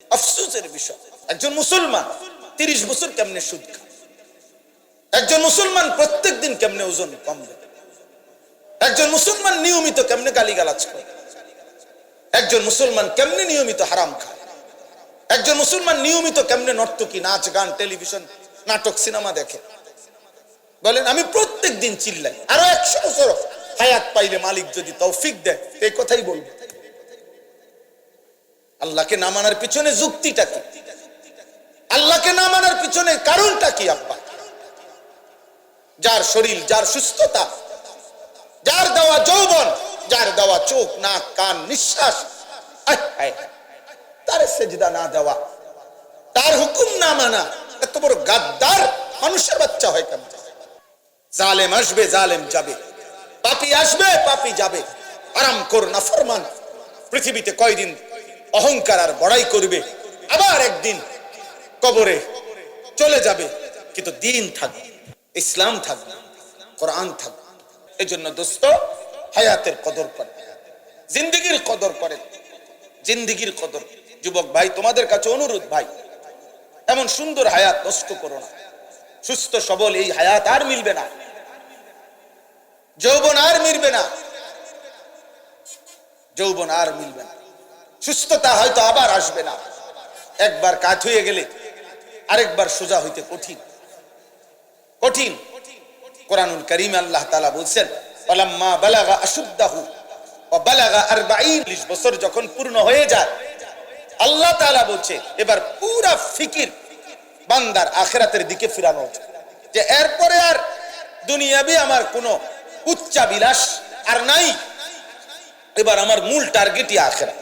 আফসোসের বিষয়, একজন মুসলমান 30 বছর কেমনে সুদ খায়, একজন মুসলমান প্রত্যেক দিন কেমনে ওজন কমবে, একজন মুসলমান নিয়মিত কেমনে গালিগালাজ করে, একজন মুসলমান কেমনে নিয়মিত হারাম খায়, একজন মুসলমান নিয়মিত কেমনে নর্তকী, নাচ গান, টেলিভিশন, নাটক, সিনেমা দেখে। বলেন, আমি প্রত্যেক দিন চিল্লাই, আরো 100 বছর হায়াত পাইলে মালিক যদি তৌফিক দেয় এই কথাই বলবো। আল্লাহকে না মানার পিছনে যুক্তিটা কি? আল্লাহকে না মানার পিছনে কারণটা কি? আব্বা, যার শরীর, যার সুস্থতা, যার দেওয়া যৌবন, যার দেওয়া চোখ, নাক, কান, নিঃশ্বাস, তার সেজদা না দেওয়া, তার হুকুম না মানা, এত বড় গাদ্দার মানুষের বাচ্চা হয় কেমন? জালেম আসবে, জালেম যাবে, পাপী আসবে, পাপী যাবে। আরামখোর নাফরমান পৃথিবীতে কয়দিন অহংকার আর বড়াই করবে, আবার একদিন কবরে চলে যাবে, কিন্তু দিন থাকবে, ইসলাম থাকবে, কোরআন থাকবে। এই জন্য দোস্ত, হায়াতের কদর করেন, জিন্দেগির কদর করেন, জিন্দেগির কদর। যুবক ভাই, তোমাদের কাছে অনুরোধ ভাই, এমন সুন্দর হায়াত নষ্ট করো না। সুস্থ সবল এই হায়াত আর মিলবে না, যৌবন আর মিলবে না, যৌবন আর মিলবে না, সুস্থতা হয়তো আবার আসবে না। একবার কাজ হয়ে গেলে আরেকবার সোজা হইতে কঠিন, কঠিন। কোরআনুল কারীমে আল্লাহ তাআলা বলছেন, ওয়ালাম্মা বালাগা আশুদ্দাহু ওয়া বালাগা 40 বছর যখন পূর্ণ হয়ে যায়, আল্লাহ তাআলা বলছে এবার পুরা ফিকির বান্দার আখিরাতের দিকে ফিরানো হচ্ছে, যে এরপরে আর দুনিয়াবি আমার কোনো উচ্চাবিলাস আর নাই, এবার আমার মূল টার্গেটই আখিরাত,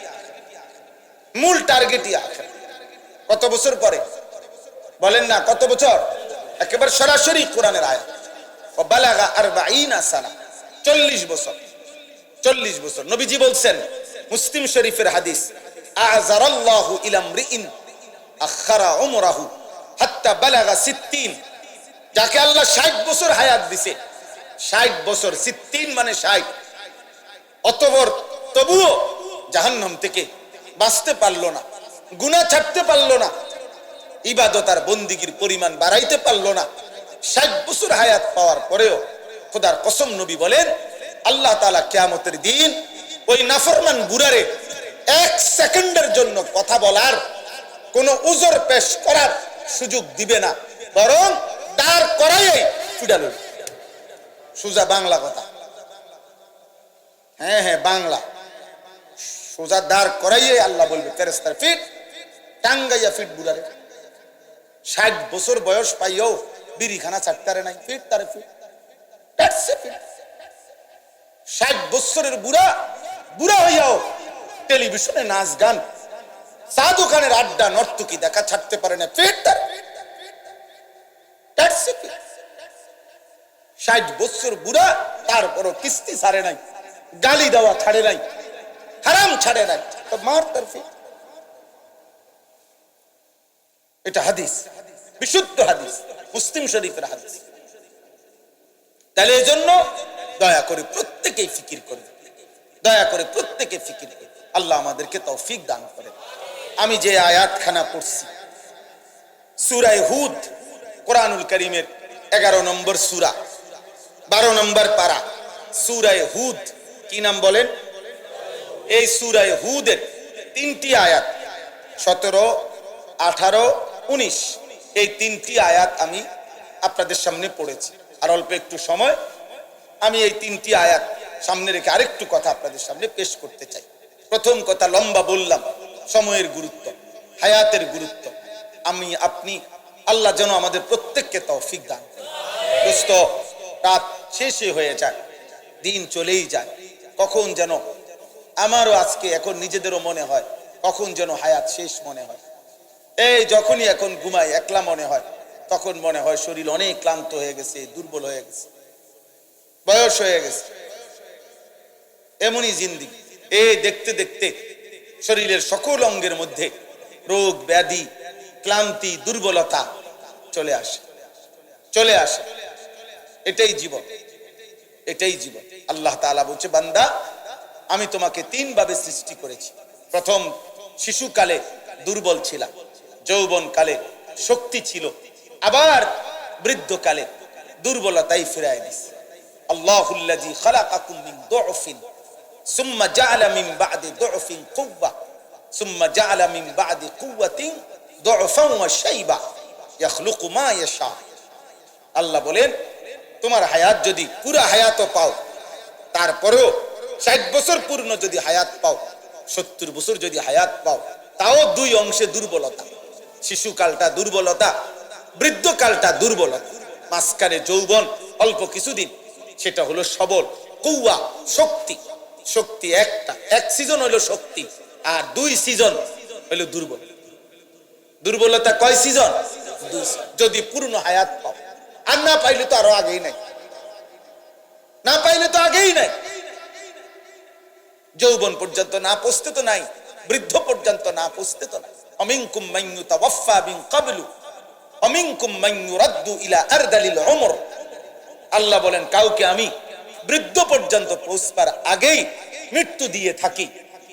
মূল টার্গেটই আখিরাত। কত বছর পরে বলেন না, কত বছর? একেবারে সরাসরি কোরআনের আয়াত, ও বালাগা 40 সানা, 40 বছর, 40 বছর। নবীজি বলছেন, মুসলিম শরীফের হাদিস, আযারাল্লাহু ইলা মরিইন আখারা উমরাহু হাত্তা বালাগা 60, যাকে আল্লাহ 60 বছর হায়াত দিছে, 60 বছর, 60 মানে 60, অতঃপর তবুও জাহান্নাম থেকে বাঁচতে পারলো না, গুনাহ ছাড়তে পারলো না, ইবাদত আর বন্দিগির পরিমাণ বাড়াইতে পারলো না। 60 বছর হায়াত পাওয়ার পরেও খোদার কসম নবী বলেন, আল্লাহ তাআলা কিয়ামতের দিন ওই নাফরমান বুড়ারে 1 সেকেন্ডের জন্য কথা বলার, কোন উযর পেশ করার সুযোগ দিবে না, বরং দাঁড় করাইয়াই পিটালো। সোজা বাংলা কথা, হ্যাঁ হ্যাঁ বাংলা, সোজা দাঁড় করাইয়াই আল্লাহ বলবে ফেরেশতার ফিট, টাঙ্গাইয়া ফিট বুড়ারে। 60 বছর বয়স পাইও বিড়িখানা ছাড়তারে নাই, ফিট তারে ফিট, 60 বছরের বুড়া, বুড়া হইয়াও টেলিভিশনে নাচ গান, চা দোকানের আড্ডা, নর্তকী দেখা ছাড়তে পারে না, ফিট তার 60 বছর বুড়া, তারপরও কিস্তি ছাড়ে নাই, গালি দেওয়া ছাড়ে নাই, হারাম ছাড়ে নাই, তো মার তার ফিট। এটা হাদিস, বিশুদ্ধ হাদিস, মুসলিম শরীফের হাদিস। তাহলে এই জন্য দয়া করে প্রত্যেকেই ফিকির করবে, দয়া করে প্রত্যেকে ফিকির করবে। আল্লাহ আমাদেরকে তৌফিক দান করেন। আমি যে আয়াতখানা পড়ছি, সূরা হুদ, কোরআনুল কারীমের 11 নম্বর সূরা, 12 নম্বর পারা, সূরা হুদ। কি নাম বলেন? এই সূরা হুদের 3টি আয়াত, 17, 18, 19, এই 3টি আয়াত আমি আপনাদের সামনে পড়েছি। আর অল্প একটু সময় আমি এই 3টি আয়াত সামনে রেখে আরেকটু কথা আপনাদের সামনে পেশ করতে চাই। প্রথম কথা, লম্বা বললাম, সময়ের গুরুত্ব, হায়াতের গুরুত্ব। আমি আপনি, আল্লাহ যেন আমাদের প্রত্যেককে তৌফিক দান করেন। দোস্ত, রাত শেষে হয়ে যায়, দিন চলেই যায়, কখন যেন আমারও আজকে এখন নিজেদেরও মনে হয় কখন যেন হায়াত শেষ মনে হয়। এই যখনই এখন ঘুমাই, একলা মনে হয়, তখন মনে হয় শরীর অনেক ক্লান্ত হয়ে গেছে, দুর্বল হয়ে গেছে, বয়স হয়ে গেছে। এমনই জিন্দেগি। এই দেখতে দেখতে শরীরের সকল অঙ্গের মধ্যে রোগ ব্যাধি, ক্লান্তি, দুর্বলতা চলে আসে, চলে আসে। এটাই জীবন, এটাই জীবন। আল্লাহ তাআলা বলছে, বান্দা আমি তোমাকে 3 ভাবে সৃষ্টি করেছি। প্রথম, শিশুকালে দুর্বল ছিলা, যৌবন কালে শক্তি ছিল, আবার বৃদ্ধকালে দুর্বলতাই ফিরায় দিছে। আল্লাহুল্লাযী খালাকাকুম মিন দুফিন সুম্মা জাআলা মিন বা'দি দুফিন কুওয়া সুম্মা জাআলা মিন বা'দি কুওয়াতিন দুফান ওয়া শাইবা ইয়াখলুকু মা ইয়াশা। আল্লাহ বলেন, তোমার হায়াত যদি পুরা হায়াতও পাও, তারপরেও 60 বছর পূর্ণ যদি হায়াত পাও, 70 বছর যদি হায়াত পাও, তাও দুই অংশে দুর্বলতা। শিশুকালটা দুর্বলতা, বৃদ্ধকালটা দুর্বলতা, মাঝখানে যৌবন অল্প কিছুদিন, সেটা হলো সবল, কুওয়া শক্তি। শক্তি একটা, এক সিজন হলো শক্তি, আর 2 সিজন হলো দুর্বল। দুর্বলতা কয় সিজন? 2 সিজন। যদি পূর্ণ হায়াত পাও, আর না পাইলে তো আরো আগেই নাই, না পাইলে তো আগেই নাই। যৌবন পর্যন্ত না পৌঁছতে তো নাই, বৃদ্ধ পর্যন্ত না পৌঁছতে তো নাই। আমিনকুম মান ইউতাওয়াফা মিন ক্বাবলু আমিনকুম মান ইউরাদ্দু ইলা আরদালিল উমর। আল্লাহ বলেন, কাউকে আমি বৃদ্ধ পর্যন্ত পৌঁছবার আগেই মৃত্যু দিয়ে থাকি,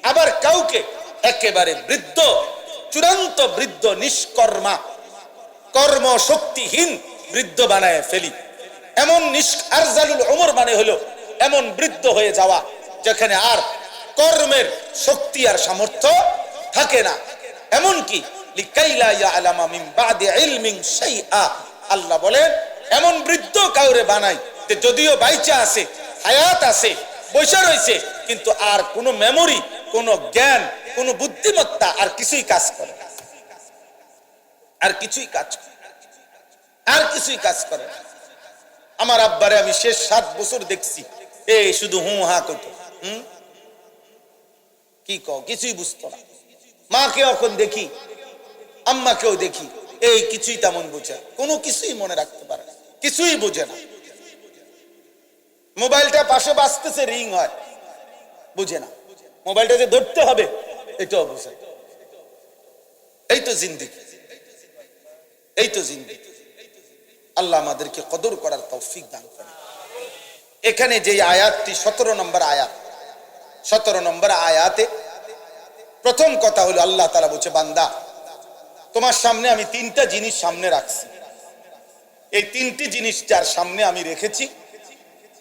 আবার কাউকে একেবারে বৃদ্ধ, চূড়ান্ত বৃদ্ধ, নিষ্কর্মা, কর্ম শক্তিহীন বৃদ্ধ বানায় ফেলি। এমন আরজালুল উমর মানে হলো এমন বৃদ্ধ হয়ে যাওয়া যেখানে আর কর্মের শক্তি আর সামর্থ্য থাকে না। এমনকি লিকাইলা ইয়ালামা মিন বাদি ইলমিন শাইআ, আল্লাহ বলেন এমন বৃদ্ধ কাউরে বানাই যে যদিও বাইচা আছে, হায়াত আছে, বৈশা রয়েছে, কিন্তু আর কোনো মেমোরি, কোনো জ্ঞান, কোনো বুদ্ধিমত্তা আর কিছুই কাজ করে, আর কিছুই কাজ করে, আর কিছুই কাজ করে। আমার আব্বারে আমি শেষ 7 বছর দেখছি, এই শুধু হু হা করতো, কি কও, কিছুই বুঝতো না। মাকে এখন দেখি, আম্মাকেও দেখি, এই কিছুই তেমন বোঝে, কোনো কিছুই মনে রাখতে পারে না, কিছুই বোঝে না। মোবাইলটা পাশে বাজতেছে, রিং হয়, বুঝে না। মোবাইলটা যে ধরতে হবে এটাও বুঝে। এই তো জিন্দেগি, এই তো জিন্দেগি। আল্লাহ আমাদেরকে কদর করার তৌফিক দান করেন। এখানে যে আয়াতটি 17 নম্বর আয়াত, 17 নম্বর আয়াতে প্রথম কথা হলো আল্লাহ তাআলা বলছে, বান্দা তোমার সামনে আমি 3টা জিনিস সামনে রাখছি। এই 3টি জিনিস যার সামনে আমি রেখেছি,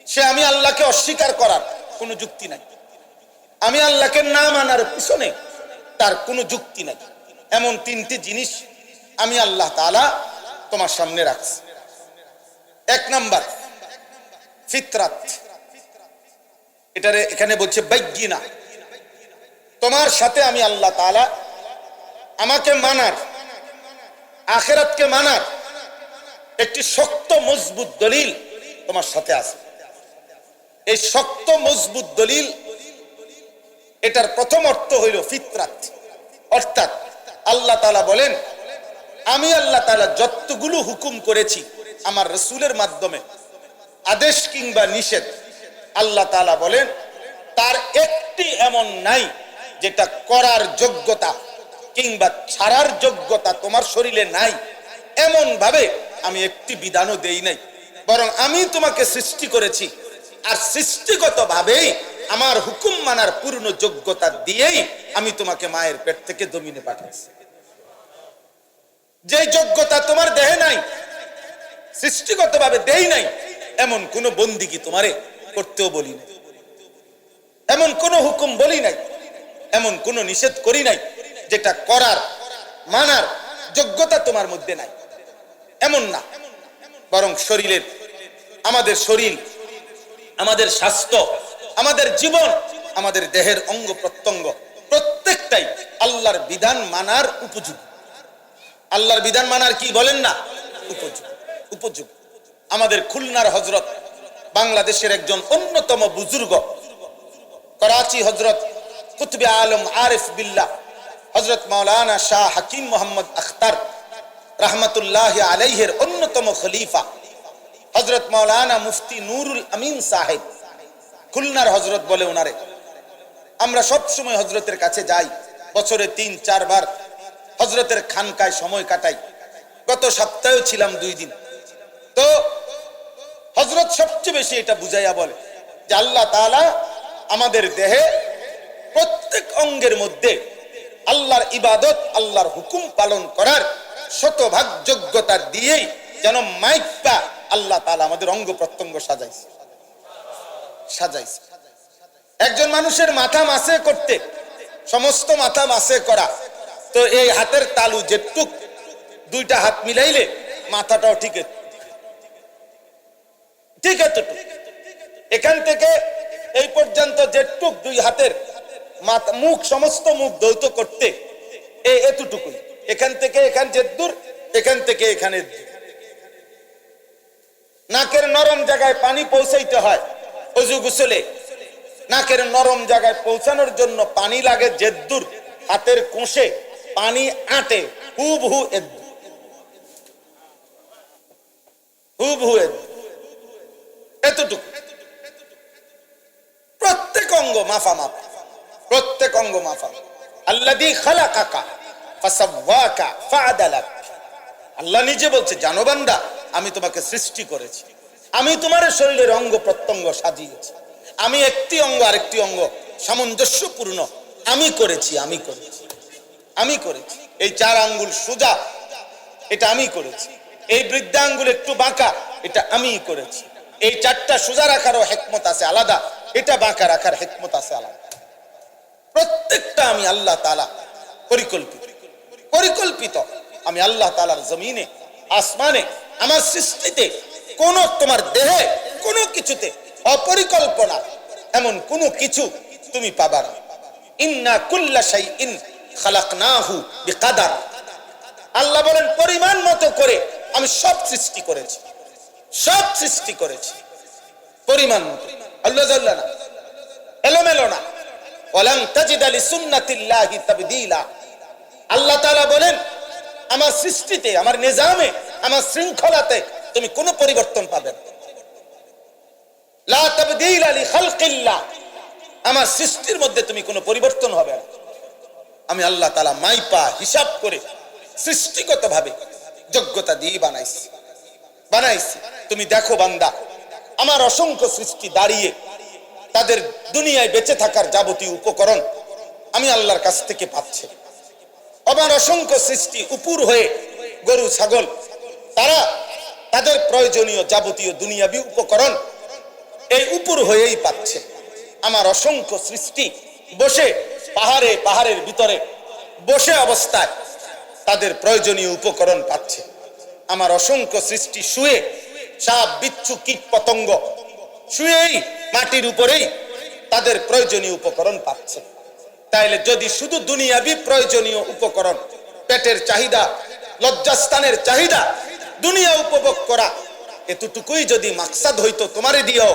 সে আমি আল্লাহকে অস্বীকার করার কোনো যুক্তি নাই, আমি আল্লাহকে না মানার পিছনে তার কোনো যুক্তি নাই। এমন 3টি জিনিস আমি আল্লাহ তাআলা তোমার সামনে রাখছি। 1 নাম্বার ফিতরাত, এটারে এখানে বলছে বাইগিনা। তোমার সাথে আমি আল্লাহ তাআলা আমাকে মানার, আখিরাতকে মানার একটি শক্ত মজবুত দলিল তোমার সাথে আছে। এই শক্ত মজবুত দলিল, এটার প্রথম অর্থ হইল ফিতরাত, অর্থাৎ আল্লাহ তাআলা বলেন, আমি আল্লাহ তাআলা যতগুলো হুকুম করেছি আমার রাসূলের মাধ্যমে, আদেশ কিংবা নিষেধ, আল্লাহ তাআলা বলেন তার একটি এমন নাই যেটা করার যোগ্যতা কিংবা ছাড়ার যোগ্যতা তোমার শরীরে নাই। এমন ভাবে আমি একটি বিধানও দেই নাই, বরং আমি তোমাকে সৃষ্টি করেছি, আর সৃষ্টিগত ভাবেই আমার হুকুম মানার পূর্ণ যোগ্যতা দিয়েই আমি তোমাকে মায়ের পেট থেকে জমিনে পাঠাইছি। যে যোগ্যতা তোমার দেহে নাই, সৃষ্টিগত ভাবে দেই নাই, এমন কোন বন্দিগি তোমারে করতেও বলি নাই, এমন কোন হুকুম বলি নাই, এমন কোন নিষেধ করি নাই যেটা করার মানার যোগ্যতা তোমার মধ্যে নাই, এমন না। বরং শরীরের, আমাদের শরীর, আমাদের স্বাস্থ্য, আমাদের জীবন, আমাদের দেহের অঙ্গ প্রত্যঙ্গ প্রত্যেকটাই আল্লাহর বিধান মানার উপযোগী। আল্লাহর বিধান মানার কি বলেন না, উপযোগী, উপযোগী। আমাদের খুলনার হযরত, বাংলাদেশের একজন অন্যতম বুজুর্গ, করাচি হযরত কুতুবে আলম আরিফ বিল্লাহ হযরত মাওলানা শাহ হাকিম মোহাম্মদ আখতার রাহমাতুল্লাহি আলাইহির অন্যতম খলিফা হযরত মাওলানা মুফতি নুরুল আমিন সাহেব, খুলনার হযরত বলে ওনারে। আমরা সব সময় হযরতের কাছে যাই, বছরে 3-4 বার হযরতের খানকায় সময় কাটাই। গত সপ্তাহেও ছিলাম 2 দিন। তো হযরত সবচেয়ে বেশি এটা বুঝাইয়া বলে যে আল্লাহ তাআলা আমাদের দেহে প্রত্যেক অঙ্গের মধ্যে আল্লাহর ইবাদত, আল্লাহর হুকুম পালন করার শতভাগ যোগ্যতা দিয়েই যেন মাইকটা আল্লাহ তাআলা আমাদের অঙ্গ প্রত্যঙ্গ সাজাইছে। একজন মানুষের মাথা মাসে করতে, সমস্ত মাথা মাসে করা, তো এই হাতের তালু যেটুক দুইটা হাত মিলাইলে মাথাটাও ঠিক এতটুক, এখান থেকে এই পর্যন্ত যেটুক দুই হাতের মাথা মুখ, সমস্ত মুখ ধৌত করতে এতটুকুই, এখান থেকে এখান যেদূর, এখান থেকে এখানে। নাকের নরম জায়গায় পানি পৌঁছাইতে হয় ওযু গোসলে, নাকের নরম জায়গায় পৌঁছানোর জন্য পানি লাগে যেদূর হাতের কোষে পানি আটে, হুবহু এতটুকু। প্রত্যেক অঙ্গ মাফা মাফা, প্রত্যেক অঙ্গ মাফা। আল্লাযী খালাকাকা ফাসাওয়াকা ফাআদালাক। আল্লাহ নিজে বলছে, জানো বান্দা, আমি তোমাকে সৃষ্টি করেছি, আমি তোমার শরীরের অঙ্গ প্রত্যঙ্গ সাজিয়েছি, আমি একটি অঙ্গ আরেকটি অঙ্গ সামঞ্জস্যপূর্ণ আমি করেছি। এই 4 আঙ্গুল সোজা, এটা আমি করেছি। এই বৃদ্ধাঙ্গুল একটু বাঁকা, এটা আমি করেছি। এই 4টা সোজা রাখারও হিকমত আছে আলাদা, এটা বাঁকা রাখার হিকমত আছে আলাদা। প্রত্যেকটা আমি আল্লাহ তাআলা পরিকল্পিত। আমি আল্লাহ তাআলার জমিনে, আসমানে, আমার সৃষ্টিতে কোন, তোমার দেহে কোন কিছুতে অপরিকল্পনা এমন কোন কিছু তুমি পাবা না। ইন্না কুল্লা শাইইন খালাকনাহু বিকাদার। আল্লাহ বলেন, পরিমাণ মতো করে আমি সব সৃষ্টি করেছি, পরিমাণ মতো। আল্লাহ জাল্লা না, এলোমেলো না। ওয়ালান তাজিদা লিসুন্নাতিল্লাহি তাবদীলা। আল্লাহ তাআলা বলেন, আমার সৃষ্টিতে, আমার নিজামে, আমার শৃঙ্খলাতে তুমি কোনো পরিবর্তন পাবে না। লা তাবদীলা লিখালকিল্লাহ। আমার সৃষ্টির মধ্যে তুমি কোনো পরিবর্তন হবে না। আমি আল্লাহ তাআলা মাইপা হিসাব করে সৃষ্টিগতভাবে যোগ্যতা দিয়ে বানাইছি। তুমি দেখো বান্দা, আমার অসংখ্য সৃষ্টি দাঁড়িয়ে তাদের দুনিয়ায় বেঁচে থাকার যাবতীয় উপকরণ আমি আল্লাহর কাছ থেকে পাচ্ছে। আমার অসংখ্য সৃষ্টি উপর হয়ে গরু ছাগল, তারা তাদের প্রয়োজনীয় যাবতীয় দুনিয়াবি উপকরণ এই উপর হয়েই পাচ্ছে। আমার অসংখ্য সৃষ্টি বসে পাহাড়ের ভিতরে বসে অবস্থায় তাদের প্রয়োজনীয় উপকরণ পাচ্ছে। আমার অসংখ্য সৃষ্টি শুয়ে, সাপ বিচ্ছু কীট পতঙ্গ শুয়েই মাটির উপরেই তাদের প্রয়োজনীয় উপকরণ পাচ্ছে। তাইলে যদি শুধু দুনিয়াবি প্রয়োজনীয় উপকরণ, পেটের চাহিদা, লজ্জাস্থানের চাহিদা, দুনিয়া উপভোগ করা, এতটুকুই যদি মাকসাদ হইতো তোমারে দিও,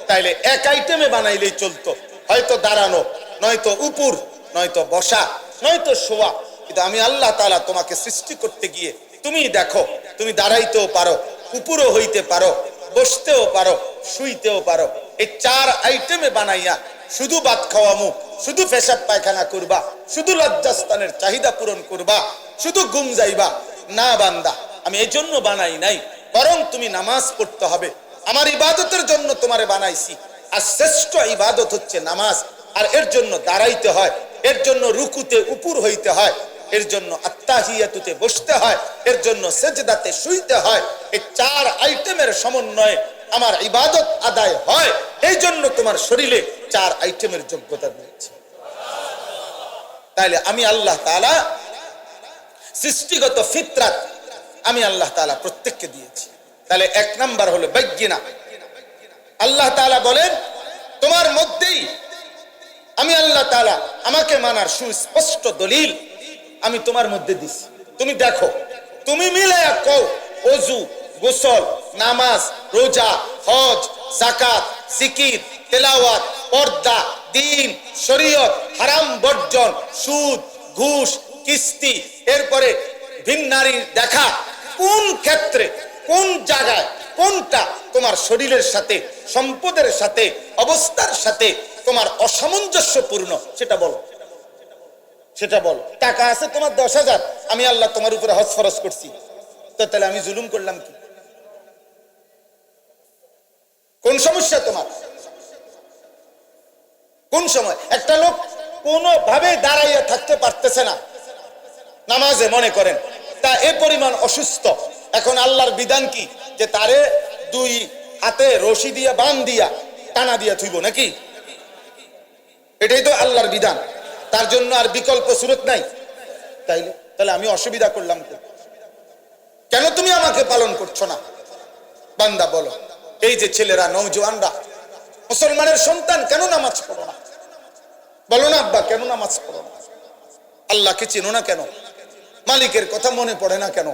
তাইলে এক আইটেমে বানাইলেই চলতো। হয়তো দাঁড়ানো, নয়তো উপর, নয়তো বসা, নয়তো শোয়া। কিন্তু আমি আল্লাহ তাআলা তোমাকে সৃষ্টি করতে গিয়ে, তুমি দেখো, তুমি দাঁড়াইতেও পারো, উপরও হইতে পারো, বসতেও পারো, শুইতেও পারো। এই 4 আইটেমে বানাইয়া শুধু ভাত খাওয়ামু, শুধু পেশাব পায়খানা করবা, শুধু লজ্জাস্থানের চাহিদা পূরণ করবা, শুধু ঘুম যাইবা না বান্দা, আমি এই জন্য বানাই নাই। বরং তুমি নামাজ পড়তে হবে, আমার ইবাদতের জন্য তোমারে বানাইছি। আর শ্রেষ্ঠ ইবাদত হচ্ছে নামাজ। আর এর জন্য দাঁড়াইতে হয়, এর জন্য রুকুতে উপর হইতে হয়, এর জন্য আত্তাহিয়াতুতে বসতে হয়, এর জন্য সেজদাতে শুইতে হয়। এই 4 আইটেমের সমন্বয়ে আমার ইবাদত আদায় হয়। এই জন্য তোমার শরীরে 4 আইটেমের যোগ্যতা দিয়েছে। তাইলে আমি আল্লাহ তাআলা সৃষ্টিগত ফিতরাত আমি আল্লাহ তাআলা প্রত্যেককে দিয়েছি। তাহলে 1 নাম্বার হলো বায়্যিনা। আল্লাহ তাআলা বলেন, তোমার মধ্যেই আমি আল্লাহ তাআলা আমাকে মানার সুস্পষ্ট দলিল আমি তোমার মধ্যে দিছি। তুমি দেখো, তুমি মিলায়া কও, ওযু, গোসল, নামাজ, রোজা, হজ, যাকাত, জিকির, তেলাওয়াত, পর্দা, দ্বীন, শরীয়ত, হারাম বর্জন, সুদ, ঘুষ, কিস্তি, এরপরে ভিন নারীর দেখা, কোন ক্ষেত্রে, কোন জায়গায়, কোনটা তোমার শরীরের সাথে, সম্পদের সাথে, অবস্থার সাথে তোমার অসামঞ্জস্যপূর্ণ, সেটা বলো। টাকা আছে তোমার 10,000, আমি আল্লাহ তোমার উপরে হজ ফরজ করছি, তো তাহলে আমি জুলুম করলাম কি? কোন সমস্যা তোমার? কোন সময় একটা লোক কোনোভাবে দাঁড়াইয়া থাকতে পারতেছে না নামাজে, মনে করেন তা এ পরিমাণ অসুস্থ। এখন আল্লাহর বিধান কি যে তারে দুই হাতে রশি দিয়া বান দিয়া টানা দিয়া থুইব নাকি? এটাই তো আল্লাহর বিধান, তার জন্য আর বিকল্প সুরত নাই। তাহলে আমি অসুবিধা করলাম কেন? তুমি আমাকে পালন করছো না? বান্দা বলো, এই যে ছেলেরা নওজোয়ানরা মুসলমানের সন্তান কেন নামাজ পড়ো না? বলো না আব্বা, কেন নামাজ পড়ো না? আল্লাহকে চিনো না কেন? মালিকের কথা মনে পড়ে না কেন?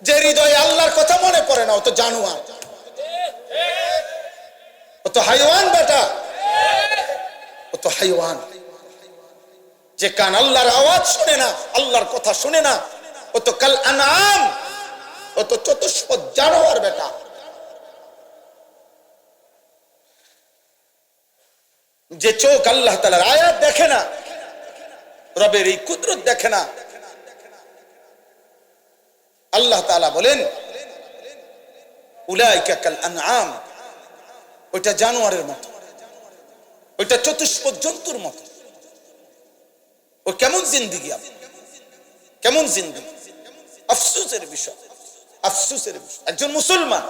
যে হৃদয়ে আল্লাহর কথা মনে পড়ে না ও তো জানোয়ার, ও তো হাইওয়ান বেটা, ও তো হাইওয়ান। যে কান আল্লাহর আওয়াজ শুনে না, আল্লাহর কথা শুনে না, ও তো কাল আনাম, ও তো চতুষ্পদ জানোয়ার বেটা। যে চোখ আল্লাহ তাআলার আয়াত দেখে না, রবের এই কুদরত দেখে না, আল্লাহ তাআলা বলেন উলাইকা কাল আনআম, ওইটা জানোয়ারের মতো, ওইটা চতুষ্পদ জন্তুর মতো। ও কেমন জিন্দেগি, কেমন জিন্দেগি! আফসোসের বিষয়, আফসোসের বিষয়। একজন মুসলমান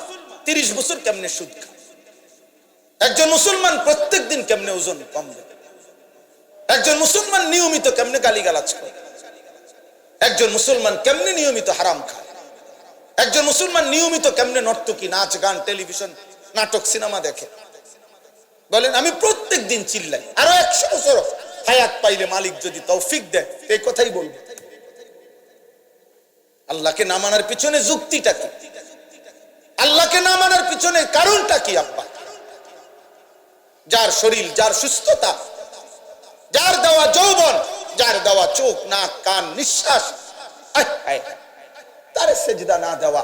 30 বছর কেমনে সুদ খায়? একজন মুসলমান প্রত্যেক দিন কেমনে ওজন কমবে? একজন মুসলমান নিয়মিত কেমনে গালিগালাজ করে? একজন মুসলমান কেমনে নিয়মিত হারাম খায়? একজন মুসলমান নিয়মিত কেমনে নর্তকী, নাচ গান, টেলিভিশন, নাটক, সিনেমা দেখে? বলেন, আমি প্রত্যেক দিন চিল্লাই। আরো 100 বছর হায়াত পাইলে মালিক যদি তৌফিক দেয় এই কথাই বলবো। আল্লাহকে না মানার পিছনে যুক্তিটা কি? আল্লাহকে না মানার পিছনে কারণটা কি? আব্বা, যার শরীর, যার সুস্থতা, যার দেওয়া যৌবন, যার দেওয়া চোখ, নাক, কান, নিঃশ্বাস, তার সেজদা না দেওয়া,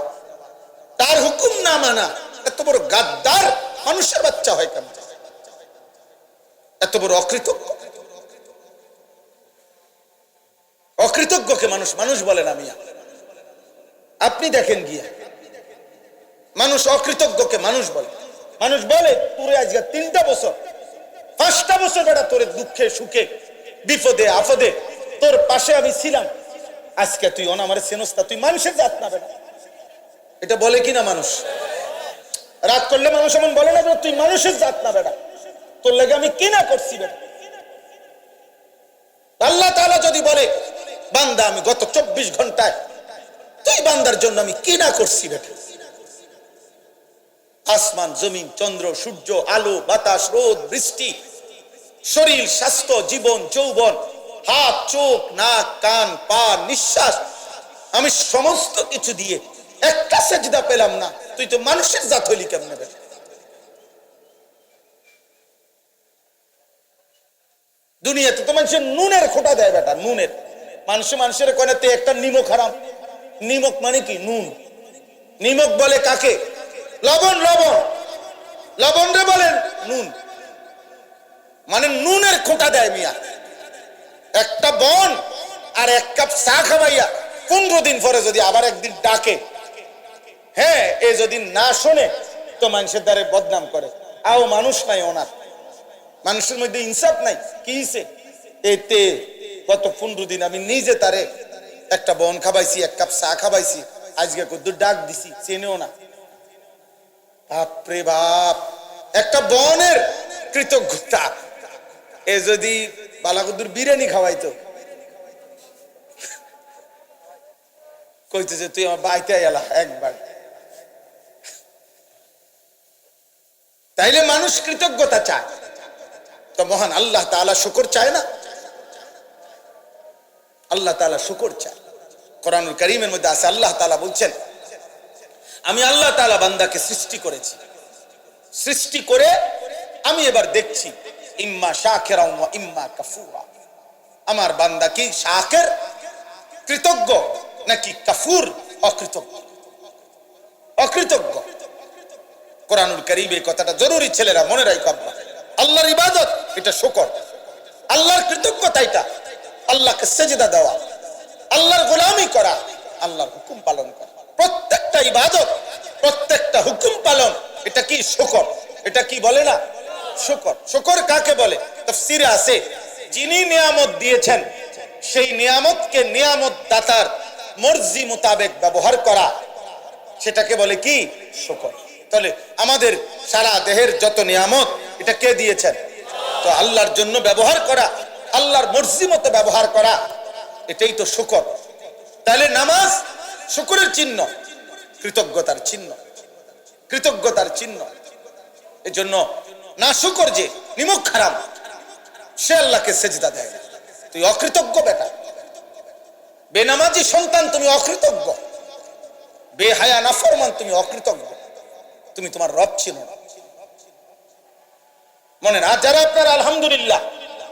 তার হুকুম না মানা, এত বড় গাদ্দার মানুষের বাচ্চা হয় কেন? এত বড় অকৃতজ্ঞ, অকৃতজ্ঞকে মানুষ মানুষ বলে না মিয়া। আপনি দেখেন গিয়া, মানুষ অকৃতজ্ঞকে মানুষ বলে। মানুষ বলে তোরে আজকে 3টা বছর, 5টা বছর বেটা তোরে দুঃখে সুখে বিপদে আপদে তোর পাশে আমি ছিলাম, আজকে তুই অনামারে চেনস্তা, তুই মানুষের জাত না বেটা। এটা বলে কিনা মানুষ? রাগ করলে মানুষ এমন বলে না তুই মানুষের জাত না বেটা, তোর লেগে আমি কি না করছি বেটা। আল্লাহ তাআলা যদি বলে বান্দা আমি গত 24 ঘন্টায় তুই বান্দার জন্য আমি কি না করছি বেটা। আসমান, জমিন, চন্দ্র, সূর্য, আলো, বাতাস, রোদ, বৃষ্টি, শরীর, স্বাস্থ্য, জীবন, যৌবন, হাত, চোখ, নাক, কান, পা, নিঃশ্বাস, আমি সমস্ত কিছু দিয়ে একটা সেজদা পেলাম না, তুই তো মানুষের জাত হইলি কেমনে বেটা? দুনিয়াতে তো মানুষের নুনের খোটা দেয় বেটা, নুনের। মানুষের কোনাতে একটা নিমক হারাম। নিমক মানে কি? নুন। নিমক বলে কাকে? লবণ। লবণ, লবণ রে বলেন নুন, মানে নুনের খোটা দেয় মিয়া। একটা বন আর 1 কাপ চা খাওয়াইয়া 15 দিন পরে যদি আবার একদিন ডাকে, হ্যাঁ, এ যদি না শোনে তো মানুষের দ্বারে বদনাম করে। আও মানুষ নাই ওনার, মানুষের মধ্যে ইনসাফ নাই। কি হইছে? এতে গত 15 দিন আমি নিজে তারে একটা বন খাবাইছি, 1 কাপ চা খাবাইছি, আজকে কদ্দুর ডাক দিছি, চেনেও না। বাপরে বাপ, একটা বনের কৃতজ্ঞতা। এ যদি বালাকুদ্দুর বিরিয়ানি খাওয়াইতো, কইতেছে তুই আমার বাইতে এলা একবার, তাইলে মানুষ কৃতজ্ঞতা চায়, তো মহান আল্লাহ তাআলা শুকর চায় না? আল্লাহ তাআলা শুকর চায়। কোরআনুল কারীমের মধ্যে আছে, আল্লাহ তাআলা বলছেন আমি আল্লাহ তাআলা বান্দাকে সৃষ্টি করেছি, সৃষ্টি করে আমি এবার দেখছি ইম্মা শাকিরা ওয়া ইম্মা কাফুরা, আমার বান্দা কি শাকির কৃতজ্ঞ নাকি কাফুর অকৃতজ্ঞ? অকৃতজ্ঞ। কোরআনুল কারীমে এই কথাটা জরুরি, ছেলেরা মনে রাখো। আল্লাহর ইবাদত এটা শুকর, আল্লাহর কৃতজ্ঞতা এটা আল্লাহকে সেজদা দেওয়া, আল্লাহর গোলামি করা, আল্লাহর হুকুম পালন করা। প্রত্যেকটা ইবাদত, প্রত্যেকটা হুকুম পালন, এটা কি? শুকর। এটা কি বলে না? শুকর। শুকর কাকে বলে? তাফসীরে আছে যিনি নিয়ামত দিয়েছেন সেই নিয়ামতকে নিয়ামত দাতার মর্জি মোতাবেক ব্যবহার করা, সেটাকে বলে কি? শুকর। তাহলে আমাদের সারা দেহের যত নিয়ামত এটা কে দিয়েছেন? তো আল্লাহর জন্য ব্যবহার করা, আল্লাহর মর্জি মতো ব্যবহার করা, এটাই তো শুকর। তাহলে নামাজ শুকরের চিহ্ন, কৃতজ্ঞতার চিহ্ন, কৃতজ্ঞতার চিহ্ন। এই জন্য না শুকর যে নিমুখ হারাম, সে আল্লাহকে সেজদা দেয় না। তুই অকৃতজ্ঞ বেটা, বেনামাজি সন্তান, তুমি অকৃতজ্ঞ, বেহায়া নাফরমান, তুমি অকৃতজ্ঞ, তুমি তোমার রব চিনো না। মনে না? যারা আপনারা আলহামদুলিল্লাহ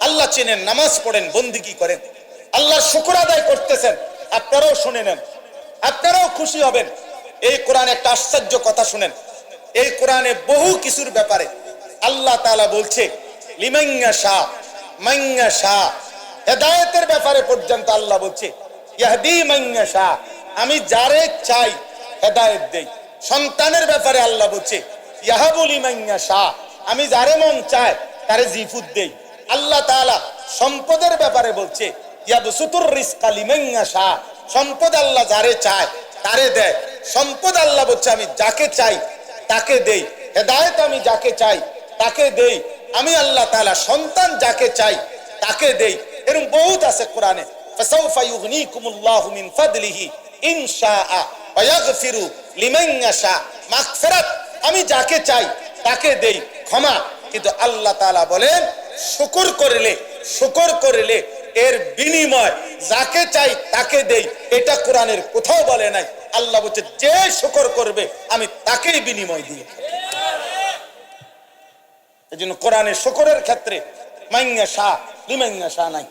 আল্লাহ চেনেন, নামাজ পড়েন, বন্দিগি করেন, আল্লাহর শুকর আদায় করতেছেন, আপনারাও শুনে নেন, আপনারাও খুশি হবেন। এই কোরআনে একটা আশ্চর্য কথা শুনেন। এই কোরআনে বহু কিছুর ব্যাপারে আল্লাহ তাআলা বলছে লিমান ইয়াশা মান ইয়াশা, হেদায়েতের ব্যাপারে পর্যন্ত আল্লাহ বলছে ইয়াহদি মান ইয়াশা, আমি যারে চাই হেদায়েত দেই। সন্তানের ব্যাপারে আল্লাহ বলছে ইয়াহাবু লিমান ইয়াশা, আমি যারে মন চায় তারে জিফুত দেই। আল্লাহ তাআলা সম্পদের ব্যাপারে বলছে ইয়াবসুতুর রিজকা লিমান ইয়াশা, সম্পদ আল্লাহ যারে চায় তারে দেয়। সম্পদ আল্লাহ বলছে আমি যাকে চাই তাকে দেই, হেদায়েত আমি যাকে চাই তাকে দেই। আমি আল্লাহ তাআলা সন্তান যাকে চাই তাকে দেই। এরকম বহুত আছে কোরআনে। ফাসাউফা ইউগনিকুমুল্লাহু মিন ফাদলিহি ইনশাআ ওয়া ইয়াগফিরু লিমান ইয়াশা, মাগফিরাত আমি যাকে চাই তাকে দেই, ক্ষমা। কিন্তু আল্লাহ তাআলা বলেন শুকর করলে, শুকর করলে এর বিনিময় যাকে চাই তাকে দেই। এটা কোরআনের কোথাও বলে নাই। আল্লাহ বলছে যে শুকর করবে আমি তাকেই বিনিময় দিই। এজন্য কোরআনের শুকরের ক্ষেত্রে মাইয়া শাহ লিমাইয়া শাহ নাই।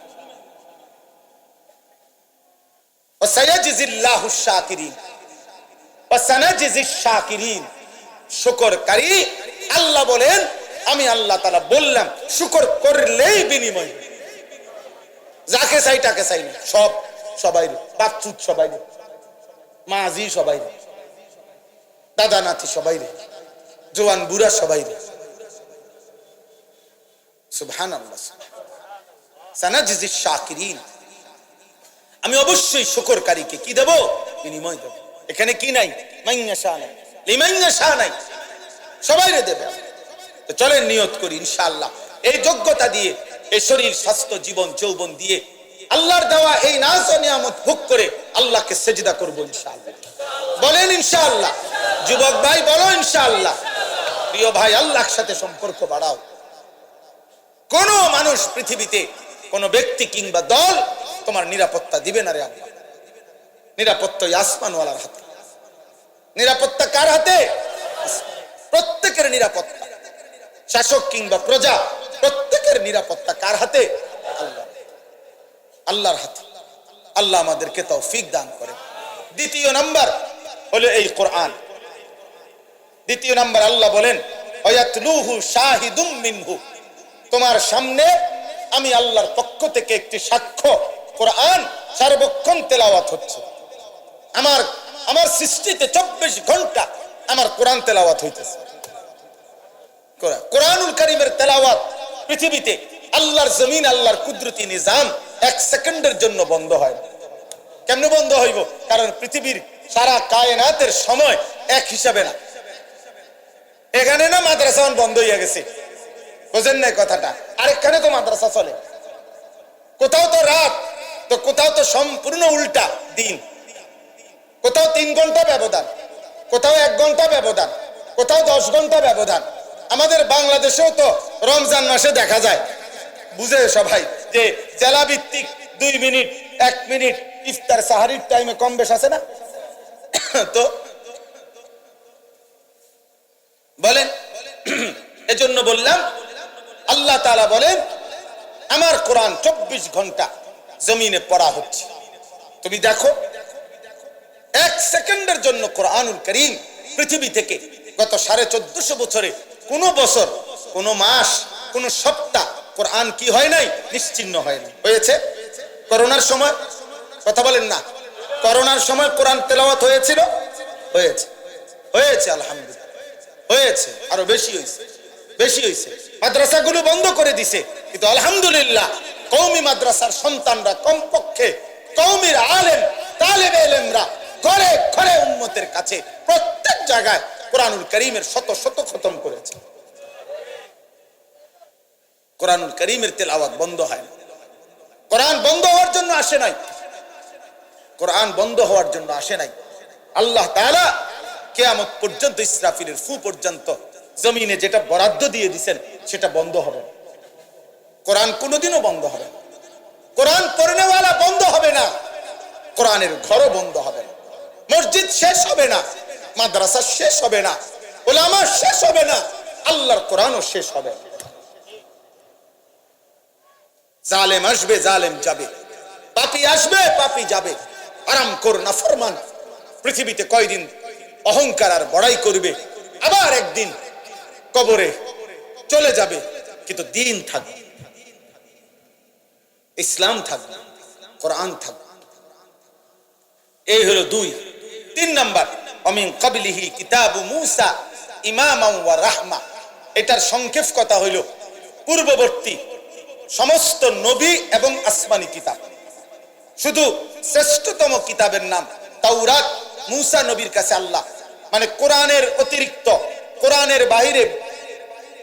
ওয়াসায়াজিল্লাহু শাকিরিন ওয়াসানাজিস শাকিরিন, শুকরকারী আল্লাহ বলেন আমি আল্লাহ তাআলা বললাম শুকর করলেই বিনিময়, যাকে চাই তাকে চাই না, সব সবাই, বাচ্চুত সবাই, মাঝি সবাই, দাদা নাতি সবাই, জওয়ান বুড়া সবাই। সুবহানাল্লাহ। সানাজিস শাকিরিন, আমি অবশ্যই শুকরকারীকে কি দেব? বিনিময় দেব। এখানে কি নাই? মাইয়া শাহ নাই, লিমাইয়া শাহ নাই, সবাই দেবে। তো চলেন নিয়ত করি ইনশাআল্লাহ এই যোগ্যতা দিয়ে, এই শরীর স্বাস্থ্য জীবন যৌবন দিয়ে আল্লাহর দেওয়া এই নাজ ও নিয়ামত ভোগ করে আল্লাহকে সেজদা করব ইনশাআল্লাহ। বলেন ইনশাআল্লাহ। যুবক ভাই বলো ইনশাআল্লাহ। প্রিয় ভাই আল্লাহর সাথে সম্পর্ক বাড়াও। কোন মানুষ পৃথিবীতে, কোন ব্যক্তি কিংবা দল তোমার নিরাপত্তা দিবে না রে আল্লাহ। নিরাপত্তা আসমানওয়ালার হাতে। নিরাপত্তা কার হাতে? প্রত্যেকের নিরাপত্তা, শাসক কিংবা প্রজা প্রত্যেকের নিরাপত্তা কার হাতে? আল্লাহ, আল্লাহর হাতে। আল্লাহ আমাদেরকে তৌফিক দান করে। দ্বিতীয় নাম্বার হলো এই কোরআন। দ্বিতীয় নাম্বার আল্লাহ বলেন ওয়ায়াতলুহু শাহিদুম মিনহু, তোমার সামনে আমি আল্লাহর পক্ষ থেকে একটি সাক্ষ্য কোরআন সার্বক্ষণ তেলাওয়াত হচ্ছে। আমার সৃষ্টিতে 24 ঘন্টা আমার কোরআন তেলাওয়াত হইতেছে। কোরআনুল কারীমের তেলাওয়াত পৃথিবীতে আল্লাহর জমিন, আল্লাহর কুদরতি নিজাম 1 সেকেন্ডের জন্য বন্ধ হয় না। কেমনে বন্ধ হইব? কারণ পৃথিবীর সারা কায়নাতের সময় এক হিসাবে না। এখানে না মাদ্রাসা বন্ধ হয়ে গেছে, বুঝেন না কথাটা? আরেকখানে তো মাদ্রাসা চলে। কোথাও তো রাত, তো কোথাও তো সম্পূর্ণ উল্টা দিন। কোথাও 3 ঘন্টা ব্যবধান, কোথাও 1 ঘন্টা ব্যবধান, কোথাও 10 ঘন্টা ব্যবধান। আমাদের বাংলাদেশেও তো রমজান মাসে দেখা যায়, বুঝে সবাই, যে জেলা ভিত্তিক 2 মিনিট 1 মিনিট ইফতার সাহারির টাইমে কম বেশ আছে না? তো বলেন, এজন্য বললাম আল্লাহ তাআলা বলেন আমার কোরআন 24 ঘন্টা জমিনে পড়া হচ্ছে। তুমি দেখো 1 সেকেন্ডের জন্য কোরআনুল কারীম পৃথিবী থেকে গত 1450 বছরে কোন বছর, কোন মাস, কোন সপ্তাহ কোরআন কি হয় নাই? নিশ্চিহ্ন হয় নাই। হয়েছে? করোনার সময় কথা বলেন না, করোনার সময় কোরআন তেলাওয়াত হয়েছিল? হয়েছে, হয়েছে, আলহামদুলিল্লাহ হয়েছে। আরো বেশি হয়েছে, বেশি হয়েছে। মাদ্রাসাগুলো বন্ধ করে দিছে, কিন্তু আলহামদুলিল্লাহ কওমি মাদ্রাসার সন্তানরা কমপক্ষে কওমির আলেম তালেবে ইলমরা ঘরে ঘরে উম্মতের কাছে প্রত্যেক জায়গায় কোরআনুল কারীমের শত শত খতম করেছে। কোরআনুল কারীমের তেলাওয়াত বন্ধ হয় না। কোরআন বন্ধ হওয়ার জন্য আসে নাই, কোরআন বন্ধ হওয়ার জন্য আসে নাই। আল্লাহ তাআলা কিয়ামত পর্যন্ত ইসরাফিলের ফু পর্যন্ত জমিনে যেটা বরাদ্দ দিয়ে দিবেন সেটা বন্ধ হবে না। কোরআন কোনোদিনও বন্ধ হবে না। কোরআন পড়নেওয়ালা বন্ধ হবে না, কোরআনের ঘরও বন্ধ হবে না। মসজিদ শেষ হবে না, মাদ্রাসা শেষ হবে না, উলামা শেষ হবে না, আল্লাহর কোরআনও শেষ হবে না। জালেম আসবে, জালেম যাবে, পাপী আসবে, পাপী যাবে। আরামখোর নাফরমান পৃথিবীতে কয়দিন অহংকার আর বড়াই করবে, আবার একদিন কবরে চলে যাবে, কিন্তু দ্বীন থাকবে, ইসলাম থাকবে, কোরআন থাকবে। এই হলো 2। 3 নাম্বার, অমিন ক্বাবলিহি কিতাবু মূসা ইমামান ওয়া রাহমা। এটার সংক্ষেপ কথা হইল পূর্ববর্তী সমস্ত নবী এবং আসমানি কিতাব। শুধু শ্রেষ্ঠতম কিতাবের নাম তাওরাত মূসা নবীর কাছে আল্লাহ, মানে কোরআনের অতিরিক্ত, কোরআনের বাইরে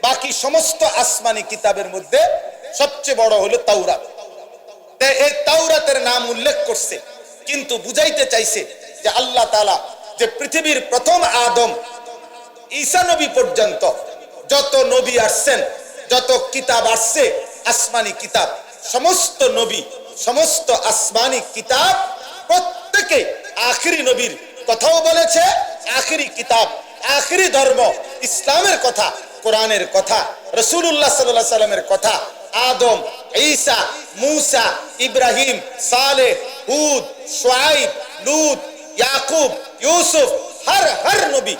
বাকি সমস্ত আসমানি কিতাবের মধ্যে সবচেয়ে বড় হলো তাওরাত। এই তাওরাতের নাম উল্লেখ করছে, কিন্তু বুঝাইতে চাইছে যে আল্লাহ তাআলা যে পৃথিবীর প্রথম আদম ঈসা নবী পর্যন্ত যত নবী আসছেন, যত কিতাব আসছে আসমানি কিতাব, সমস্ত নবী, সমস্ত আসমানি কিতাব প্রত্যেকে আখিরি নবীর কথাও বলেছে, আখিরি কিতাব, আখিরি ধর্ম ইসলামের কথা, কোরআনের কথা, রাসূলুল্লাহ সাল্লাল্লাহু আলাইহি সাল্লামের কথা, আদম, ঈসা, মূসা, ইব্রাহিম, সালেহ, হুদ, শুআইব, লূত, ইয়াকুব, ইউসুফ, হর নবী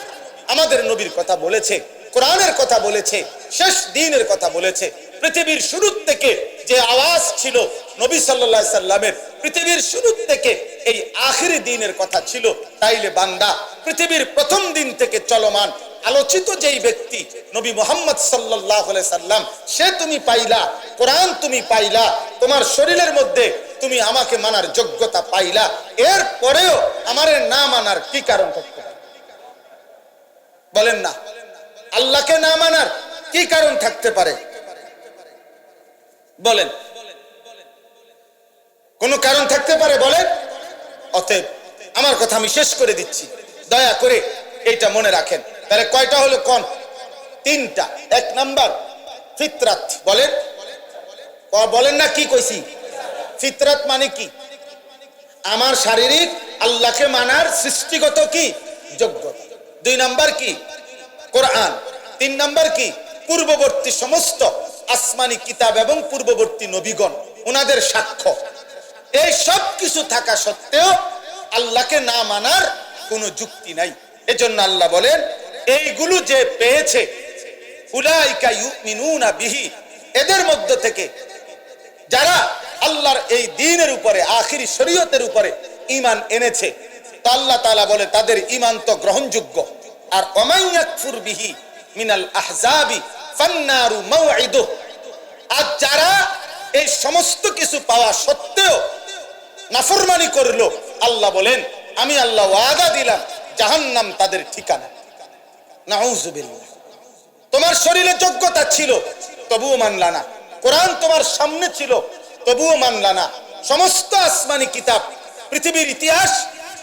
আমাদের নবীর কথা বলেছে, কোরআনের কথা বলেছে, শেষ দিনের কথা বলেছে। পৃথিবীর শুরু থেকে যে আওয়াজ ছিল নবী সাল্লাল্লাহু আলাইহি সাল্লামের, পৃথিবীর শুরু থেকে এই আখিরি দিনের কথা ছিল। তাইলে বান্দা পৃথিবীর প্রথম দিন থেকে চলমান আলোচিত যেই ব্যক্তি নবী মুহাম্মদ সাল্লাল্লাহু আলাইহি সাল্লাম, সে তুমি পাইলা, কোরআন তুমি পাইলা, তোমার শরীরের মধ্যে তুমি আমাকে মানার যোগ্যতা পাইলা, এর পরেও আমারে না মানার কি কারণ থাকতে পারে? বলেন না, আল্লাহকে না মানার কি কারণ থাকতে পারে? বলেন, কোন কারণ থাকতে পারে? বলেন। অতএব আমার কথা আমি শেষ করে দিচ্ছি, দয়া করে এইটা মনে রাখেন। তাহলে কয়টা হলো? কোন? 3টা। 1 নাম্বার ফিতরাত। বলেন, বলেন না, কি কইছি? ফিতরাত মানে কি? আমার শারীরিক আল্লাহকে মানার সৃষ্টিগত কি যোগ্যতা। 2 নাম্বার কি? কোরআন। 3 নাম্বার কি? পূর্ববর্তী সমস্ত আসমানি কিতাব এবং পূর্ববর্তী নবীগণ, ওনাদের সাক্ষ্য। এই সব কিছু থাকা সত্ত্বেও আল্লাহকে না মানার কোনো যুক্তি নাই। এজন্য আল্লাহ বলেন, এইগুলো যে পেয়েছে, উলাইকা ইউমিনুনা বিহি, এদের মধ্য থেকে যারা আল্লাহর এই দ্বীনের উপরে, আখিরি শরীয়তের উপরে ঈমান এনেছে, তা আল্লাহ তাআলা বলে তাদের ঈমান তো গ্রহণযোগ্য। আর ওমাইয়াকফুর বিহি মিনাল আহজাবি ফান্নারু মাওঈদুহু, আর যারা এই সমস্ত কিছু পাওয়া সত্ত্বেও নাফরমানি করলো, আল্লাহ বলেন আমি আল্লাহ ওয়াদা দিলাম জাহান্নাম তাদের ঠিকানা। নাউযুবিল্লাহ। তোমার শরীরে যোগ্যতা ছিল, তবুও মানলা না। কোরআন তোমার সামনে ছিল, তবুও মানলা না। সমস্ত আসমানি কিতাব, পৃথিবীর ইতিহাস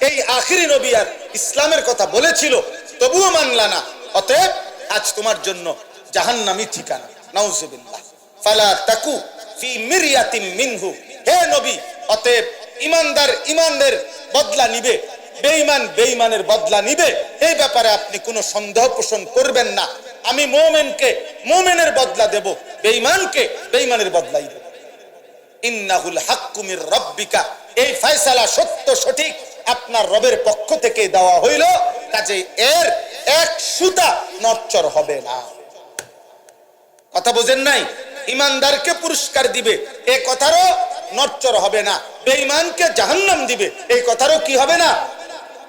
এই আখিরি নবী আর ইসলামের কথা বলেছিল, তবুও মানলা না। অতএব আজ তোমার জন্য জাহান্নামী ঠিকানা। নাউযুবিল্লাহ। ফালা তাকু ফি মিরয়াতিন মিনহু, হে নবী, অতএব ইমানদার ইমানের বদলা নিবে, বেঈমান বেঈমানের বদলা নিবে, এই ব্যাপারে আপনি কোনো সন্দেহ পোষণ করবেন না। আমি মুমিনকে মুমিনের বদলা দেব, বেঈমানকে বেঈমানের বদলাই দেব। ইন্নাহুল হাক্কু মির রাব্বিকা, এই ফয়সালা সত্য সঠিক আপনার রবের পক্ষ থেকে দেওয়া হইল, কাজেই এর এক সুতা নড়চড় হবে না। কথা বোঝেন নাই? ইমানদারকে পুরস্কার দিবে, এই কথারও নড়চড় হবে না। বেঈমানকে জাহান্নাম দিবে, এই কথারও কি হবে না?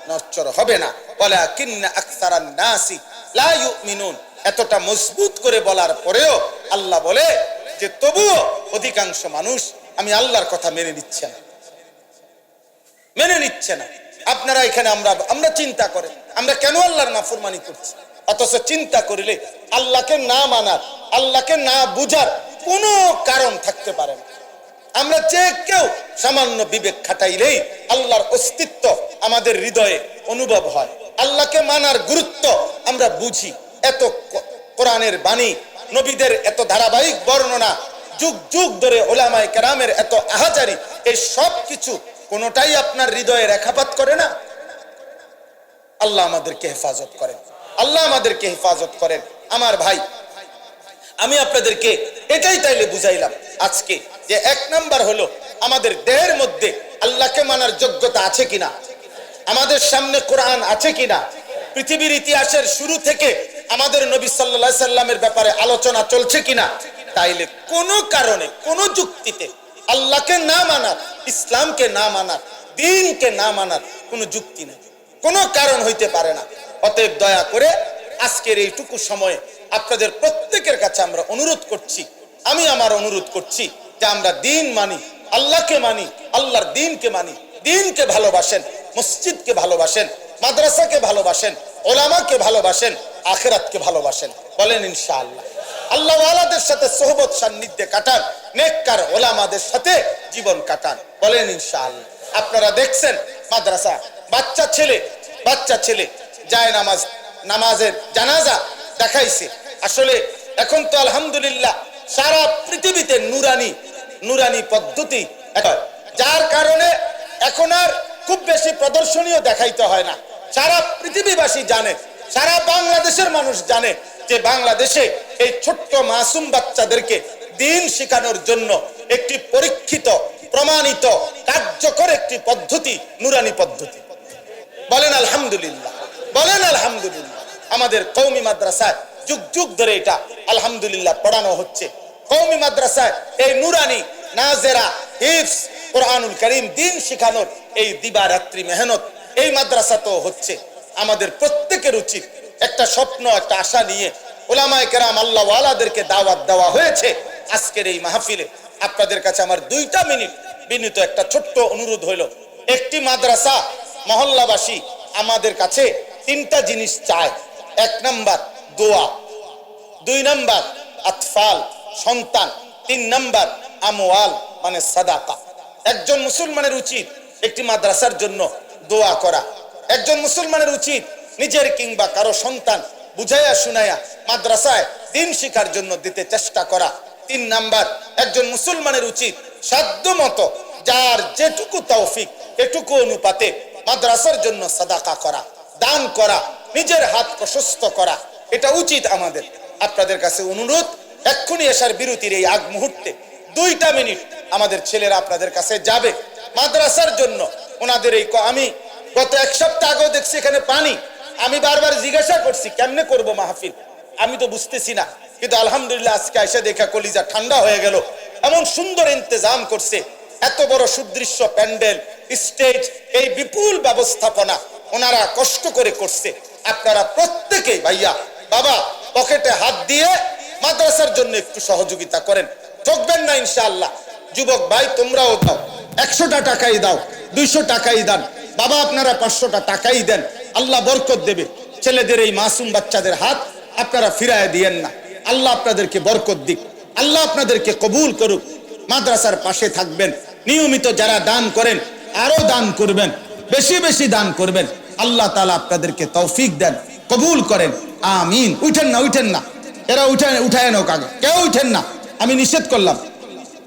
নড়চড় হবে না। ওয়ালাকিন্না আকসারান নাসি লা ইউমিনুন, এতটা মজবুত করে বলার পরেও আল্লাহ বলে যে তবুও অধিকাংশ মানুষ আমি আল্লাহর কথা মেনে নিচ্ছে না, মেনে নিচ্ছে না। আপনারা এখানে আমরা চিন্তা করে আমরা কেন আল্লাহর নাফরমানি করছি, অথচ চিন্তা করিলে আল্লাহকে না মানার, আল্লাহকে না বুঝার কোনো কারণ থাকতে পারে না। আমরা যে কেউ সামান্য বিবেক খাটাইলেই আল্লাহর অস্তিত্ব আমাদের হৃদয়ে অনুভব হয়, আল্লাহকে মানার গুরুত্ব আমরা বুঝি। এত কোরআনের বাণী, নবীদের এত ধারাবাহিক বর্ণনা, যুগ যুগ ধরে ওলামায়ে কেরামের এত আহাজারি, এই সব কিছু কোনোটাই আপনার হৃদয়ে রেখাপাত করে না। আল্লাহ আমাদেরকে হেফাজত করেন, আল্লাহ আমাদেরকে হেফাজত করেন। আমার ভাই, আমি আপনাদেরকে এটাই তাইলে বুঝাইলাম আজকে যে এক নাম্বার হলো আমাদের দেহের মধ্যে আল্লাহকে মানার যোগ্যতা আছে কিনা, আমাদের সামনে কোরআন আছে কিনা। পৃথিবীর ইতিহাসের শুরু থেকে আমাদের নবী সাল্লাল্লাহু আলাইহি সাল্লামের ব্যাপারে আলোচনা চলছে কিনা। তাইলে কোনো কারণে, কোনো যুক্তিতে আল্লাহকে না মানার, ইসলামকে না মানার, দ্বীনকে না মানার কোনো যুক্তি নেই, কোনো কারণ হইতে পারে না। অতএব দয়া করে আজকের এইটুকু সময়ে আপনাদের প্রত্যেকের কাছে আমরা অনুরোধ করছি, আমি আমার অনুরোধ করছি যে আমরা দ্বীন মানি, আল্লাহকে মানি, আল্লাহর দ্বীনকে মানি। দ্বীনকে ভালোবাসেন, মসজিদকে ভালোবাসেন, মাদ্রাসাকে ভালোবাসেন, ওলামাকে ভালোবাসেন, আখিরাতকে ভালোবাসেন। বলেন ইনশাআল্লাহ। আল্লাহ ওয়ালাদের সাথে সোহবত সান্নিধ্যে কাটান, নেককার ওলামাদের সাথে জীবন কাটান। বলেন ইনশাআল্লাহ। আপনারা দেখছেন মাদ্রাসা, বাচ্চা ছেলে যায় নামাজের জানাজা দেখাইছে। আসলে এখন তো আলহামদুলিল্লাহ সারা পৃথিবীতে নুরানি পদ্ধতি, যার কারণে এখন আর খুব বেশি প্রদর্শনীয় দেখাইতে হয় না। সারা পৃথিবীবাসী জানে, সারা বাংলাদেশের মানুষ জানে যে বাংলাদেশে এই ছোট্ট মাসুম বাচ্চাদেরকে দ্বীন শেখানোর জন্য একটি পরীক্ষিত, প্রমাণিত, কার্যকর একটি পদ্ধতি নুরানি পদ্ধতি। বলেন আলহামদুলিল্লাহ, বলেন আলহামদুলিল্লাহ। আমাদের কওমি মাদ্রাসায় যুগ যুগ ধরে এটা আলহামদুলিল্লাহ পড়ানো হচ্ছে। কওমি মাদ্রাসায় এই নুরানি, নাজেরা, হিফজ, কোরআনুল কারীম, দ্বীন শেখানোর এই দিবারাত্রি মেহনত এই মাদ্রাসাতেও হচ্ছে। আমাদের প্রত্যেকের উচিত একটা স্বপ্ন, একটা আশা নিয়ে ওলামায়ে কেরাম, আল্লাহ ওয়ালাদেরকে দাওয়াত দেওয়া হয়েছে। আজকের এই মাহফিলে আপনাদের কাছে আমার 2টা মিনিট বিনীত একটা ছোট্ট অনুরোধ হইল। একটি মাদ্রাসা মহল্লাবাসী আমাদের কাছে 3টা জিনিস চায়। 1 নাম্বার দোয়া, 2 নাম্বার আতফাল, সন্তান, 3 নাম্বার আমওয়াল মানে সাদাকা। একজন মুসলমানের উচিত একটি মাদ্রাসার জন্য দোয়া করা। একজন মুসলমানের উচিত নিজের কিংবা কারো সন্তান বুঝাইয়া শুনাইয়া মাদ্রাসায় দ্বীন শিক্ষার জন্য দিতে চেষ্টা করা। 3 নাম্বার, একজন মুসলমানের উচিত সাধ্যমতো যার যেটুকু তৌফিক এটুকু অনুপাতে মাদ্রাসার জন্য সাদাকা করা, দান করা, নিজের হাত প্রশস্ত করা। এটা উচিত আমাদের। আপনাদের কাছে অনুরোধ, এক্ষুনি এসার বিরতির এই আগ মুহূর্তে 2টা মিনিট আমাদের ছেলেরা আপনাদের কাছে যাবে মাদ্রাসার জন্য। ওনাদের এই আমি গত 1 সপ্তাহ আগেও দেখছি এখানে পানি। আমি বারবার জিজ্ঞাসা করছি কেমনে করব মাহফিল, আমি তো বুঝতেছি না। কিন্তু আলহামদুলিল্লাহ আজকে এসে দেখা কলিজা ঠান্ডা হয়ে গেল। এমন সুন্দর ইন্তজাম করছে, এত বড় সুদৃশ্য প্যান্ডেল, স্টেজ, এই বিপুল ব্যবস্থাপনা ওনারা কষ্ট করে করছে। আপনারা প্রত্যেকেই ভাইয়া বাবা পকেটে হাত দিয়ে মাদ্রাসার জন্য একটু সহযোগিতা করেন, ঠকবেন না ইনশাআল্লাহ। যুবক ভাই তোমরাও দাও, 100টা টাকাই দাও, 200 টাকাই দেন, বাবা আপনারা 500টা টাকাই দেন, আল্লাহ বরকত দেবে। ছেলেদের এই মাসুম বাচ্চাদের হাত আপনারা ফিরায় দিয়েন না। আল্লাহ আপনাদেরকে বরকত দিক, আল্লাহ আপনাদেরকে কবুল করুক। মাদ্রাসার পাশে থাকবেন, নিয়মিত যারা দান করেন আরো দান করবেন, বেশি বেশি দান করবেন। আল্লাহ তাআলা আপনাদেরকে তৌফিক দেন, কবুল করেন, আমিন। উঠেন না, এরা উঠায় নাও, কাগে কেউ উঠেন না, আমি নিষেধ করলাম।